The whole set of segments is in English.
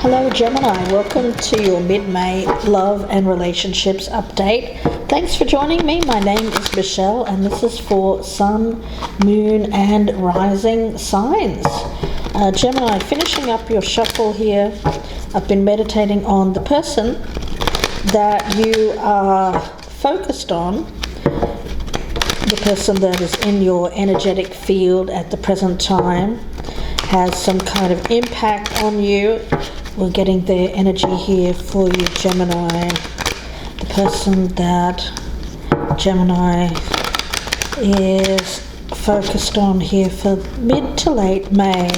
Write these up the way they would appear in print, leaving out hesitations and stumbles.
Hello Gemini, welcome to your mid-May love and relationships update. Thanks for joining me. My name is Michelle and this is for Sun, Moon and Rising signs. Gemini, finishing up your shuffle here. I've been meditating on the person that you are focused on, the person that is in your energetic field at the present time, has some kind of impact on you. We're getting their energy here for you, Gemini. The person that Gemini is focused on here for mid to late May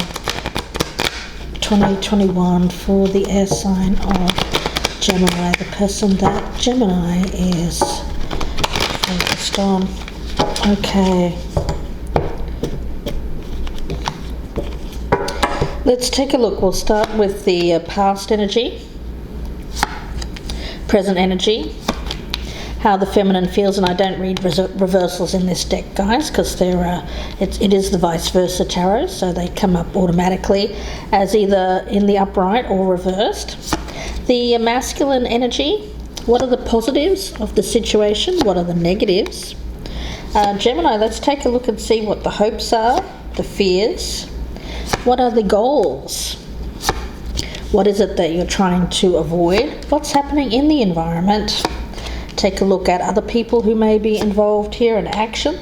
2021 for the air sign of Gemini. The person that Gemini is focused on. Okay. Let's take a look. We'll start with the past energy, present energy, how the feminine feels, and I don't read reversals in this deck, guys, because it is the vice versa tarot, so they come up automatically as either in the upright or reversed. The masculine energy, what are the positives of the situation? What are the negatives? Gemini, let's take a look and see what the hopes are, the fears. What are the goals? What is it that you're trying to avoid? What's happening in the environment? Take a look at other people who may be involved here in action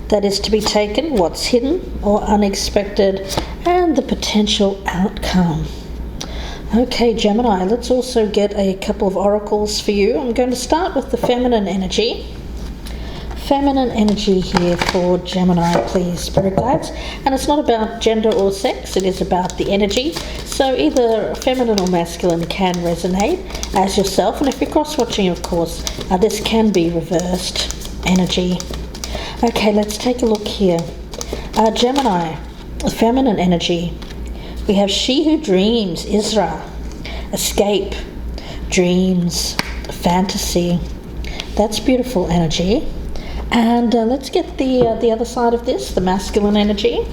that is to be taken, what's hidden or unexpected, and the potential outcome. Okay, Gemini, let's also get a couple of oracles for you. I'm going to start with the feminine energy. Feminine energy here for Gemini, please, spirit guides. And it's not about gender or sex, it is about the energy. So either feminine or masculine can resonate as yourself. And if you're cross-watching, of course, this can be reversed energy. Okay, let's take a look here. Gemini, feminine energy. We have she who dreams, Isra, escape, dreams, fantasy. That's beautiful energy. And let's get the other side of this, the masculine energy.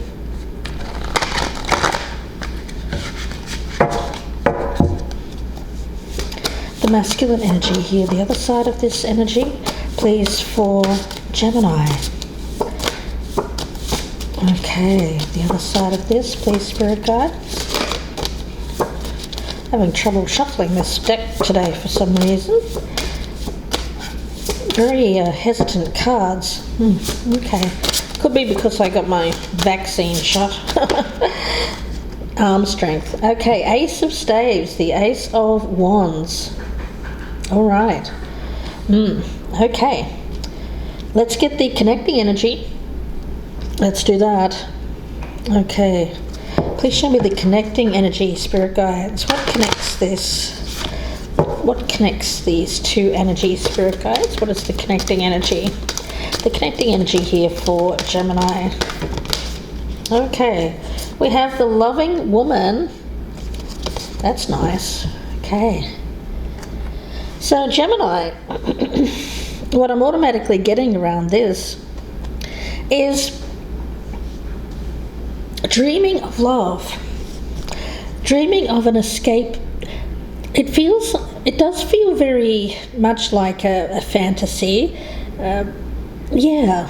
The masculine energy here, the other side of this energy, please, for Gemini. Okay, the other side of this, please, spirit guides. Having trouble shuffling this deck today for some reason. Very hesitant cards. Okay. Could be because I got my vaccine shot. Arm strength. Okay, Ace of Staves, the Ace of Wands. All right. Okay. Let's get the connecting energy. Let's do that. Okay. Please show me the connecting energy, spirit guides. What connects this? What connects these two energies, spirit guides? What is the connecting energy? The connecting energy here for Gemini. Okay, we have the loving woman. That's nice. Okay. So Gemini, what I'm automatically getting around this is dreaming of love, dreaming of an escape. It does feel very much like a fantasy. Yeah.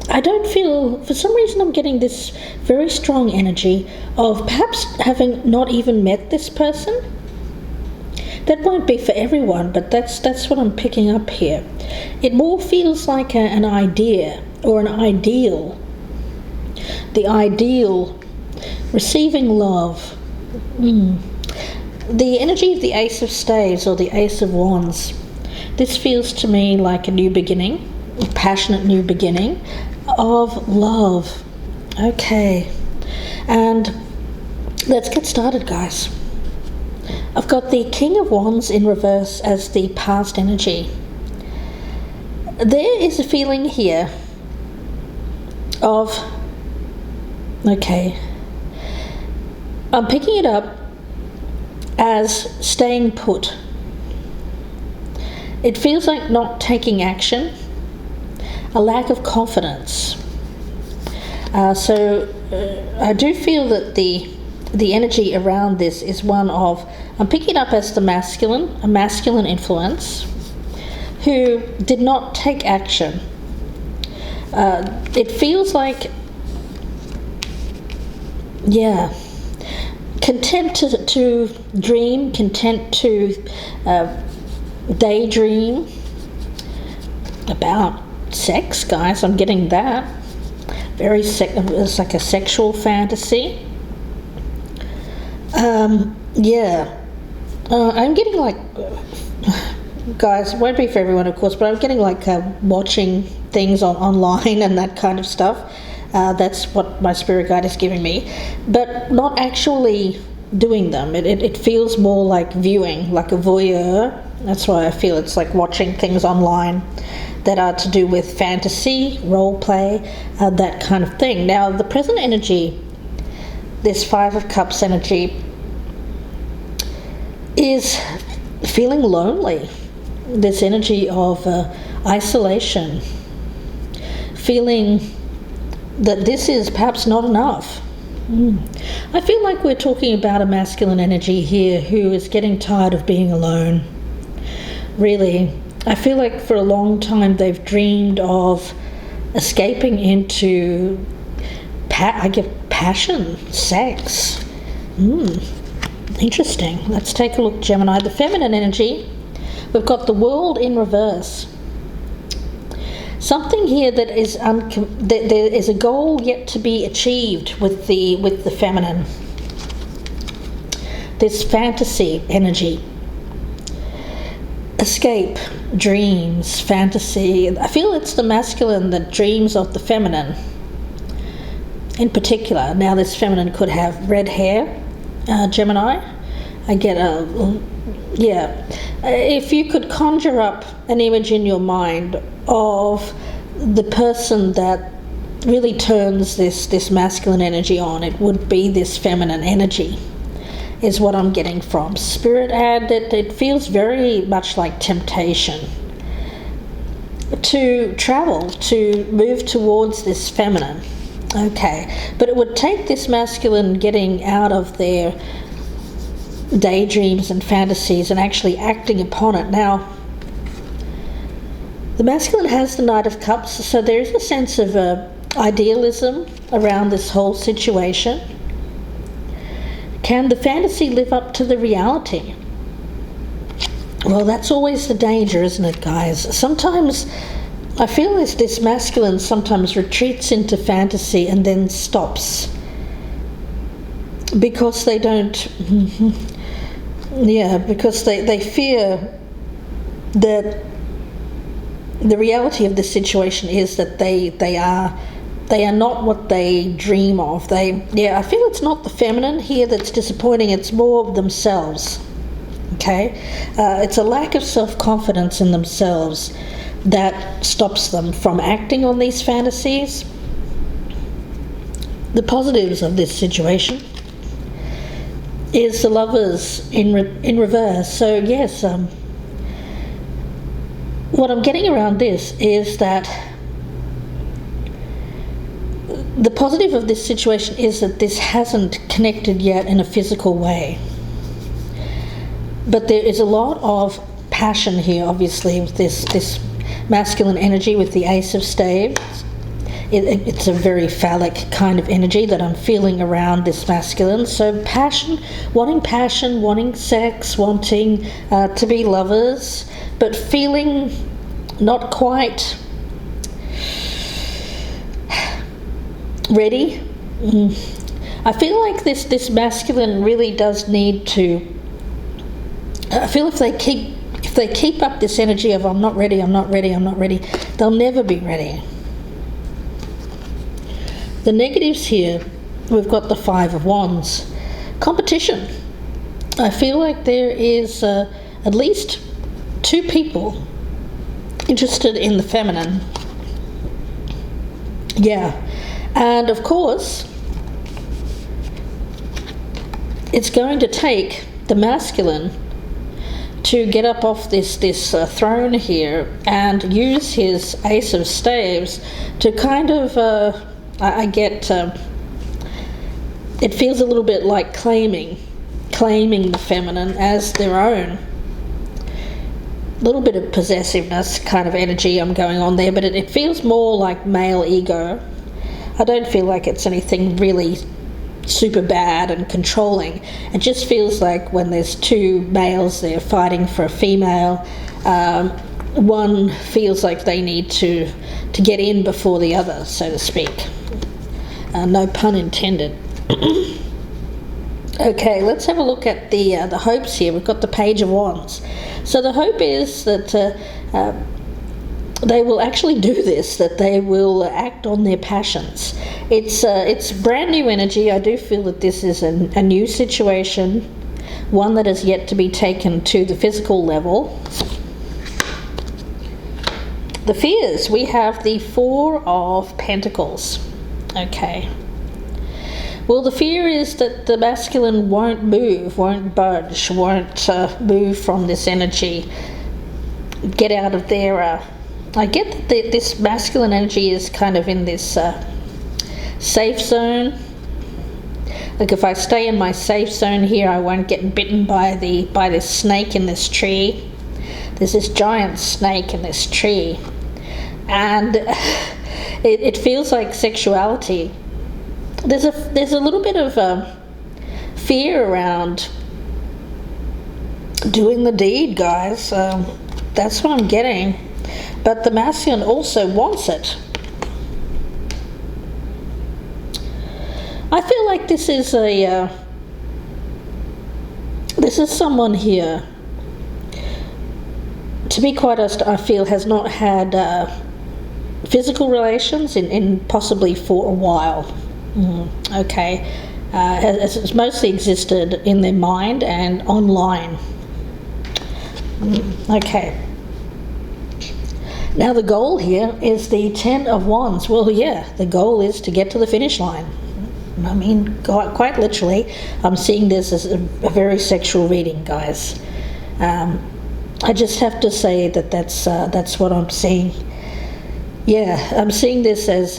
I don't feel, for some reason I'm getting this very strong energy of perhaps having not even met this person. That won't be for everyone, but that's what I'm picking up here. It more feels like an idea or an ideal. The ideal, receiving love. The energy of the Ace of Staves or the Ace of Wands, this feels to me like a new beginning, a passionate new beginning of love. Okay, and let's get started, guys. I've got the King of Wands in reverse as the past energy. There is a feeling here of, okay, I'm picking it up as staying put. It feels like not taking action, a lack of confidence. So I do feel that the energy around this is one of I'm picking it up as the masculine, a masculine influence, who did not take action. It feels like, content to dream, content to daydream about sex, guys. I'm getting that. It's like a sexual fantasy. I'm getting like, guys, it won't be for everyone, of course, but I'm getting like watching things online and that kind of stuff. That's what my spirit guide is giving me, but not actually doing them. It feels more like viewing, like a voyeur. That's why I feel it's like watching things online that are to do with fantasy, role play, that kind of thing. Now, the present energy, this Five of Cups energy, is feeling lonely. This energy of isolation, feeling that this is perhaps not enough. I feel like we're talking about a masculine energy here who is getting tired of being alone. Really, I feel like for a long time they've dreamed of escaping into passion, sex. Interesting. Let's take a look, Gemini. The feminine energy, we've got the World in reverse. Something here that is there is a goal yet to be achieved with the feminine. This fantasy energy. Escape, dreams, fantasy. I feel it's the masculine that dreams of the feminine in particular. Now, this feminine could have red hair, Gemini. I get if you could conjure up an image in your mind of the person that really turns this masculine energy on, it would be this feminine energy, is what I'm getting from Spirit. And it feels very much like temptation to travel, to move towards this feminine. Okay, but it would take this masculine getting out of their daydreams and fantasies and actually acting upon it. Now, the masculine has the Knight of Cups, so there is a sense of idealism around this whole situation. Can the fantasy live up to the reality? Well, that's always the danger, isn't it, guys? Sometimes I feel as this masculine sometimes retreats into fantasy and then stops because they don't, because they fear that the reality of the situation is that they are not what they dream of. I feel it's not the feminine here that's disappointing, it's more themselves. Okay? It's a lack of self-confidence in themselves that stops them from acting on these fantasies. The positives of this situation is the Lovers in reverse. So yes, what I'm getting around this is that the positive of this situation is that this hasn't connected yet in a physical way. But there is a lot of passion here, obviously, with this masculine energy with the Ace of Staves. It's a very phallic kind of energy that I'm feeling around this masculine. So passion, wanting sex, wanting to be lovers, but feeling not quite ready. I feel like this masculine really does need to, I feel if they keep up this energy of I'm not ready, they'll never be ready. The negatives here, we've got the Five of Wands. Competition. I feel like there is at least two people interested in the feminine. Yeah. And of course, it's going to take the masculine to get up off this throne here and use his Ace of Staves to kind of, it feels a little bit like claiming claiming the feminine as their own. A little bit of possessiveness kind of energy I'm going on there, but it feels more like male ego. I don't feel like it's anything really super bad and controlling. It just feels like when there's two males there fighting for a female, one feels like they need to get in before the other, so to speak. No pun intended. Okay, let's have a look at the hopes here. We've got the Page of Wands. So the hope is that they will actually do this, that they will act on their passions. It's brand new energy. I do feel that this is a new situation, one that is yet to be taken to the physical level. The fears, we have the Four of Pentacles. Okay. Well, the fear is that the masculine won't move, won't budge, won't move from this energy, get out of their... I get that this masculine energy is kind of in this safe zone. Like if I stay in my safe zone here, I won't get bitten by this snake in this tree. There's this giant snake in this tree. And it feels like sexuality. There's a little bit of fear around doing the deed, guys. That's what I'm getting. But the masculine also wants it. I feel like this is someone here, to be quite honest, I feel has not had physical relations in possibly for a while. Okay. It's mostly existed in their mind and online. Okay. Now the goal here is the Ten of Wands. Well, yeah, the goal is to get to the finish line. I mean, quite literally, I'm seeing this as a very sexual reading, guys. I just have to say that that's what I'm seeing. Yeah, I'm seeing this as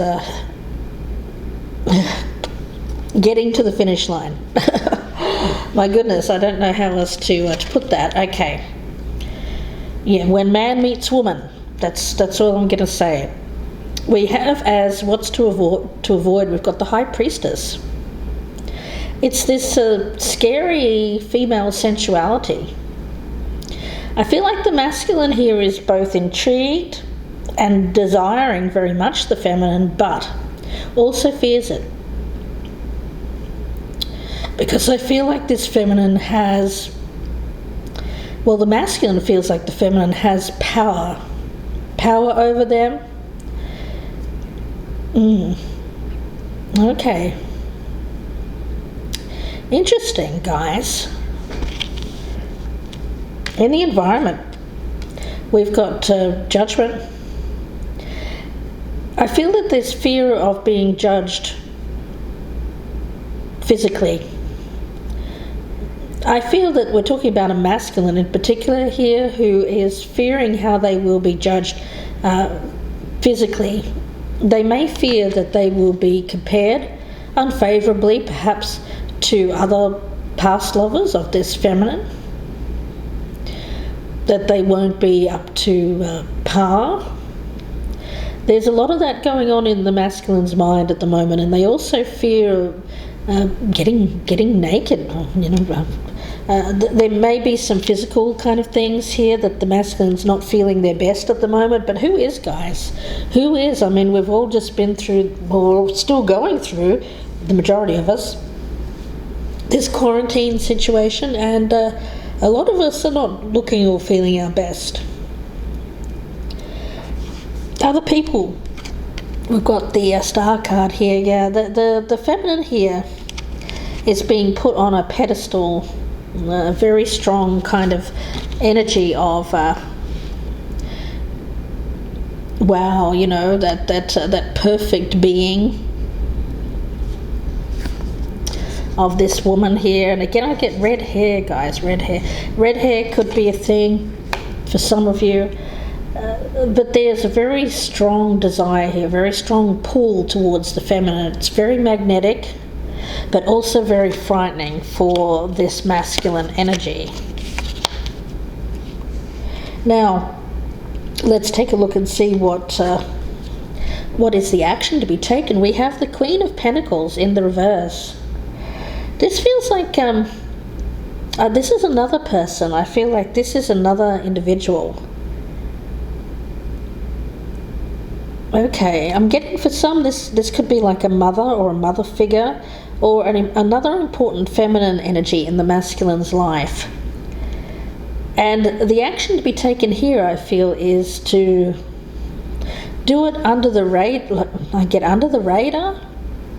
getting to the finish line. My goodness, I don't know how else to put that. Okay. Yeah, when man meets woman. That's all I'm going to say. We have as what's to avoid, we've got the High Priestess. It's this scary female sensuality. I feel like the masculine here is both intrigued and desiring very much the feminine, but also fears it. Because I feel like this feminine has, well, the masculine feels like the feminine has power over them. Okay. Interesting, guys. In the environment, we've got judgment. I feel that there's fear of being judged physically. I feel that we're talking about a masculine in particular here who is fearing how they will be judged physically. They may fear that they will be compared unfavourably perhaps to other past lovers of this feminine, that they won't be up to par. There's a lot of that going on in the masculine's mind at the moment, and they also fear getting naked. You know, there may be some physical kind of things here that the masculine's not feeling their best at the moment. But who is, guys? Who is? I mean, we've all just been through, or still going through, the majority of us, this quarantine situation, and a lot of us are not looking or feeling our best. Other people, we've got the Star card here. Yeah, the feminine here is being put on a pedestal, a very strong kind of energy of wow, you know, that perfect being of this woman here. And again, I get red hair, guys. Red hair could be a thing for some of you. But there's a very strong desire here, very strong pull towards the feminine. It's very magnetic. but also very frightening for this masculine energy. Now, let's take a look and see what is the action to be taken. We have the Queen of Pentacles in the reverse. This feels like this is another person. I feel like this is another individual. Okay, I'm getting for some this could be like a mother or a mother figure, or another important feminine energy in the masculine's life. And the action to be taken here, I feel, is to do it under the radar. I get under the radar?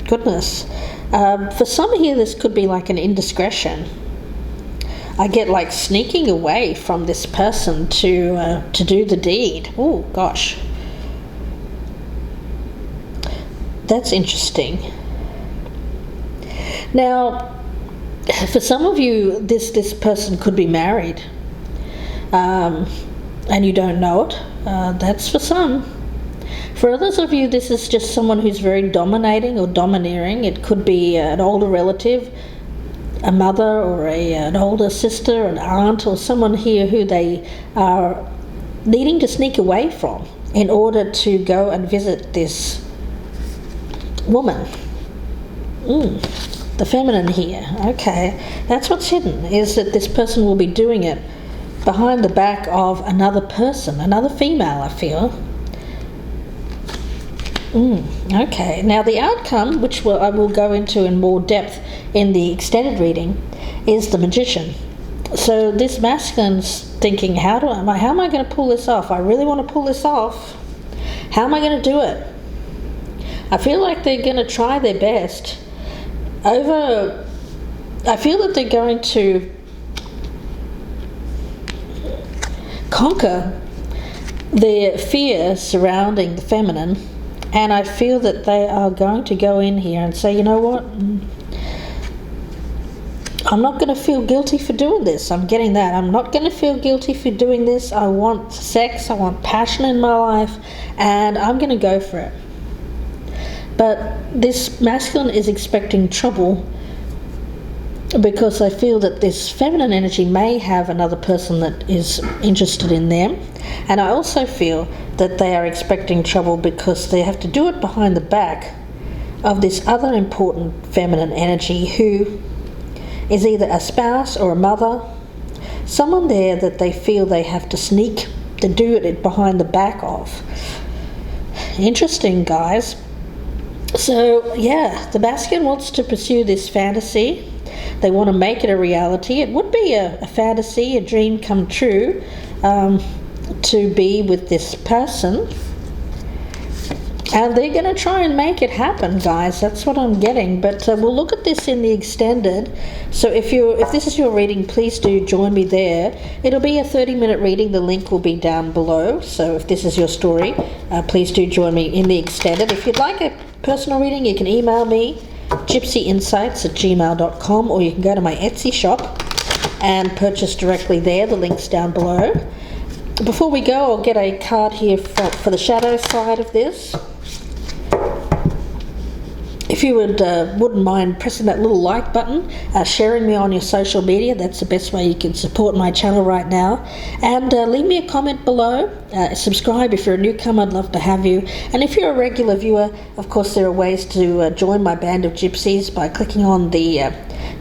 Goodness. For some here, this could be like an indiscretion. I get like sneaking away from this person to do the deed. Oh, gosh. That's interesting. Now, for some of you, this person could be married. And you don't know it. That's for some. For others of you, this is just someone who's very dominating or domineering. It could be an older relative, a mother or an older sister, an aunt, or someone here who they are needing to sneak away from in order to go and visit this woman. The feminine here. Okay, that's what's hidden, is that this person will be doing it behind the back of another person, another female, I feel. Okay, now the outcome, which I will go into in more depth in the extended reading, is the Magician. So this masculine's thinking, how am I going to pull this off? I really want to pull this off. How am I going to do it? I feel like they're going to try their best. I feel that they're going to conquer their fear surrounding the feminine, and I feel that they are going to go in here and say, you know what, I'm not going to feel guilty for doing this. I'm getting that. I'm not going to feel guilty for doing this. I want sex, I want passion in my life, and I'm going to go for it. But this masculine is expecting trouble, because I feel that this feminine energy may have another person that is interested in them. And I also feel that they are expecting trouble because they have to do it behind the back of this other important feminine energy who is either a spouse or a mother, someone there that they feel they have to sneak to do it behind the back of. Interesting, guys. So, yeah, the masculine wants to pursue this fantasy. They want to make it a reality. It would be a fantasy, a dream come true, to be with this person. And they're going to try and make it happen, guys. That's what I'm getting. But we'll look at this in the extended. So if this is your reading, please do join me there. It'll be a 30-minute reading. The link will be down below. So if this is your story, please do join me in the extended. If you'd like a personal reading, you can email me, gypsyinsights@gmail.com, or you can go to my Etsy shop and purchase directly there. The link's down below. Before we go, I'll get a card here for the shadow side of this. If you wouldn't mind pressing that little like button, sharing me on your social media, that's the best way you can support my channel right now. And leave me a comment below. Subscribe if you're a newcomer, I'd love to have you. And if you're a regular viewer, of course there are ways to join my band of gypsies by clicking on the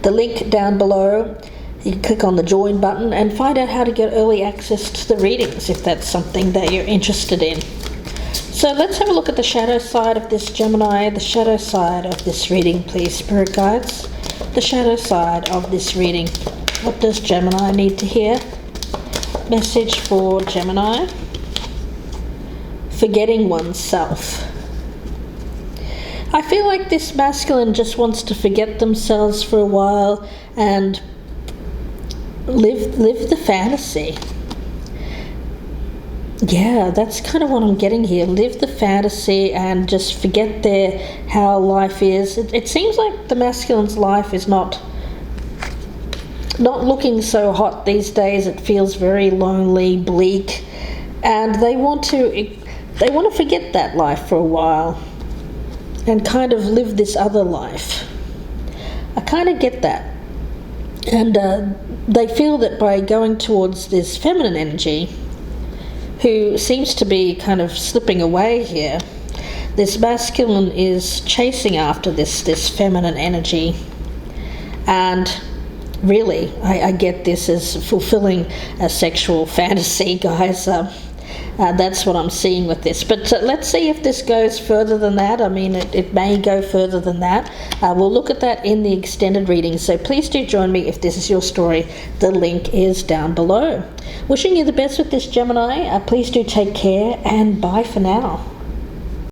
link down below. You can click on the join button and find out how to get early access to the readings if that's something that you're interested in. So let's have a look at the shadow side of this, Gemini, the shadow side of this reading, please, Spirit Guides. The shadow side of this reading. What does Gemini need to hear? Message for Gemini. Forgetting oneself. I feel like this masculine just wants to forget themselves for a while and live the fantasy. Yeah, that's kind of what I'm getting here. Live the fantasy and just forget how life is. It seems like the masculine's life is not looking so hot these days. It feels very lonely, bleak, and they want to forget that life for a while and kind of live this other life. I kind of get that. And they feel that by going towards this feminine energy, who seems to be kind of slipping away here, this masculine is chasing after this feminine energy. And really, I get this as fulfilling a sexual fantasy, guys. That's what I'm seeing with this. But let's see if this goes further than that. I mean, it may go further than that. We'll look at that in the extended reading. So please do join me if this is your story. The link is down below. Wishing you the best with this, Gemini. Please do take care, and bye for now.